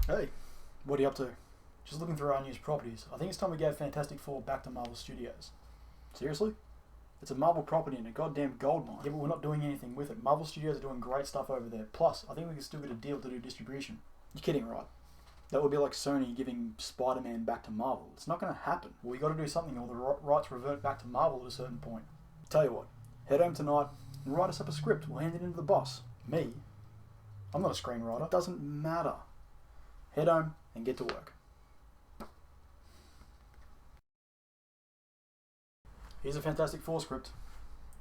Hey, what are you up to? Just looking through our unused properties. I think it's time we gave Fantastic Four back to Marvel Studios. Seriously? It's a Marvel property and a goddamn goldmine. Yeah, but we're not doing anything with it. Marvel Studios are doing great stuff over there. Plus, I think we can still get a deal to do distribution. You're kidding, right? That would be like Sony giving Spider-Man back to Marvel. It's not going to happen. Well, we got to do something or the rights revert back to Marvel at a certain point. Tell you what, head home tonight and write us up a script. We'll hand it in to the boss. Me? I'm not a screenwriter. It doesn't matter. Head home and get to work. Here's a Fantastic Four script.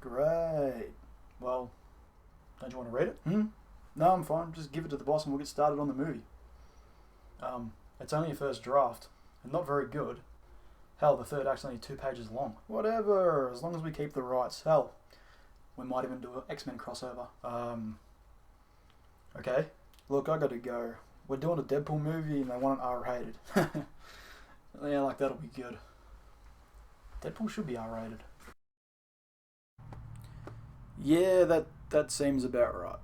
Great. Well, don't you want to read it? No, I'm fine. Just give it to the boss and we'll get started on the movie. It's only a first draft, and not very good. Hell, the third act's only 2 pages long. Whatever, as long as we keep the rights. Hell, we might even do an X-Men crossover. Okay. Look, I gotta go. We're doing a Deadpool movie and they want it R-rated. Yeah, like that'll be good. Deadpool should be R-rated. Yeah, that seems about right.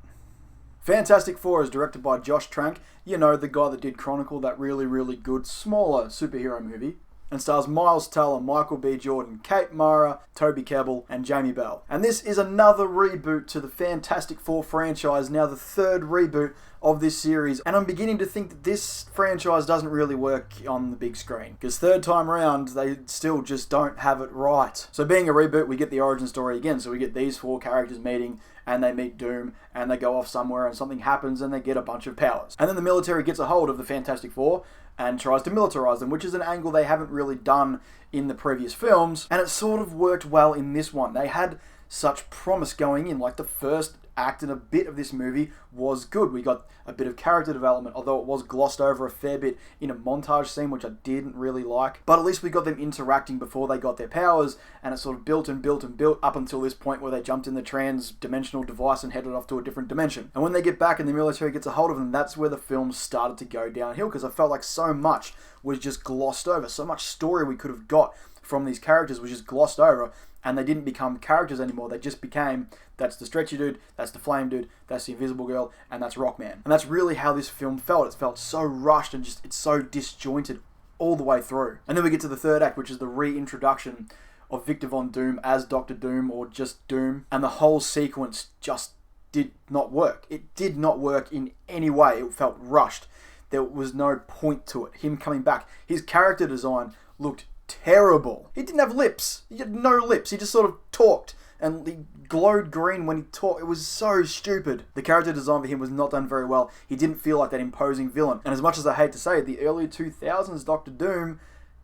Fantastic Four is directed by Josh Trank, you know, the guy that did Chronicle, that really, really good, smaller superhero movie, and stars Miles Teller, Michael B. Jordan, Kate Mara, Toby Kebbell, and Jamie Bell. And this is another reboot to the Fantastic Four franchise, now the 3rd reboot of this series, and I'm beginning to think that this franchise doesn't really work on the big screen, because 3rd time round, they still just don't have it right. So being a reboot, we get the origin story again, so we get these 4 characters meeting, and they meet Doom, and they go off somewhere, and something happens, and they get a bunch of powers. And then the military gets a hold of the Fantastic Four, and tries to militarize them, which is an angle they haven't really done in the previous films, and it sort of worked well in this one. They had such promise going in, like the first act and a bit of this movie was good. We got a bit of character development, although it was glossed over a fair bit in a montage scene, which I didn't really like. But at least we got them interacting before they got their powers, and it sort of built and built and built up until this point where they jumped in the trans-dimensional device and headed off to a different dimension. And when they get back and the military gets a hold of them, that's where the film started to go downhill, because I felt like so much was just glossed over. So much story we could have got from these characters was just glossed over, and they didn't become characters anymore. They just became, that's the stretchy dude, that's the flame dude, that's the invisible girl, and that's Rockman. And that's really how this film felt. It felt so rushed and just, it's so disjointed all the way through. And then we get to the 3rd act, which is the reintroduction of Victor Von Doom as Dr. Doom, or just Doom. And the whole sequence just did not work. It did not work in any way. It felt rushed. There was no point to it. Him coming back, his character design looked terrible. He didn't have lips. He had no lips. He just sort of talked and he glowed green when he talked. It was so stupid. The character design for him was not done very well. He didn't feel like that imposing villain. And as much as I hate to say it, the early 2000s Dr. Doom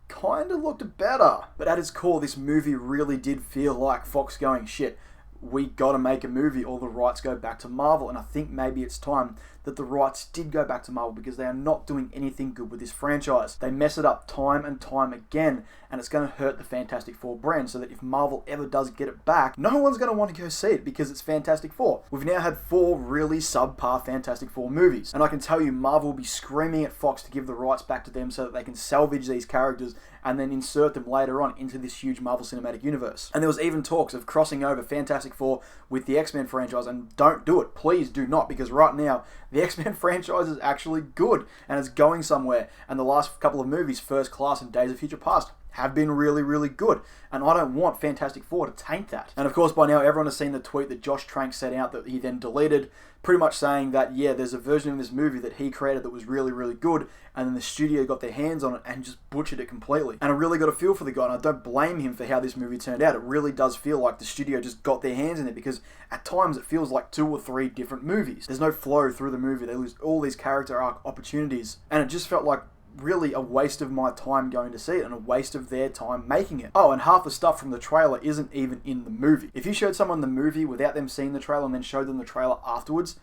kind of looked better. But at its core, this movie really did feel like Fox going, shit, we gotta make a movie or the rights go back to Marvel. And I think maybe it's time that the rights did go back to Marvel, because they are not doing anything good with this franchise. They mess it up time and time again, and it's going to hurt the Fantastic Four brand, so that if Marvel ever does get it back, no one's going to want to go see it because it's Fantastic Four. We've now had 4 really subpar Fantastic Four movies, and I can tell you Marvel will be screaming at Fox to give the rights back to them so that they can salvage these characters and then insert them later on into this huge Marvel Cinematic Universe. And there was even talks of crossing over Fantastic Four with the X-Men franchise, and don't do it. Please do not, because right now, the X-Men franchise is actually good, and it's going somewhere, and the last couple of movies, First Class and Days of Future Past, have been really, really good, and I don't want Fantastic Four to taint that. And of course, by now, everyone has seen the tweet that Josh Trank sent out that he then deleted, pretty much saying that, yeah, there's a version of this movie that he created that was really, really good, and then the studio got their hands on it and just butchered it completely. And I really got a feel for the guy, and I don't blame him for how this movie turned out. It really does feel like the studio just got their hands in it, because at times it feels like 2 or 3 different movies. There's no flow through the movie. They lose all these character arc opportunities, and it just felt like really a waste of my time going to see it, and a waste of their time making it. Oh, and half the stuff from the trailer isn't even in the movie. If you showed someone the movie without them seeing the trailer and then showed them the trailer afterwards,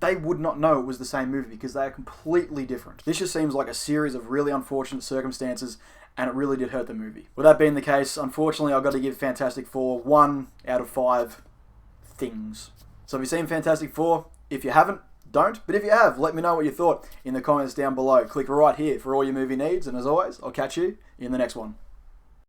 they would not know it was the same movie, because they are completely different. This just seems like a series of really unfortunate circumstances, and it really did hurt the movie. With that being the case, unfortunately I've got to give Fantastic Four 1 out of 5 things. So have you seen Fantastic Four? If you haven't, don't. But if you have, let me know what you thought in the comments down below. Click right here for all your movie needs, and as always, I'll catch you in the next one.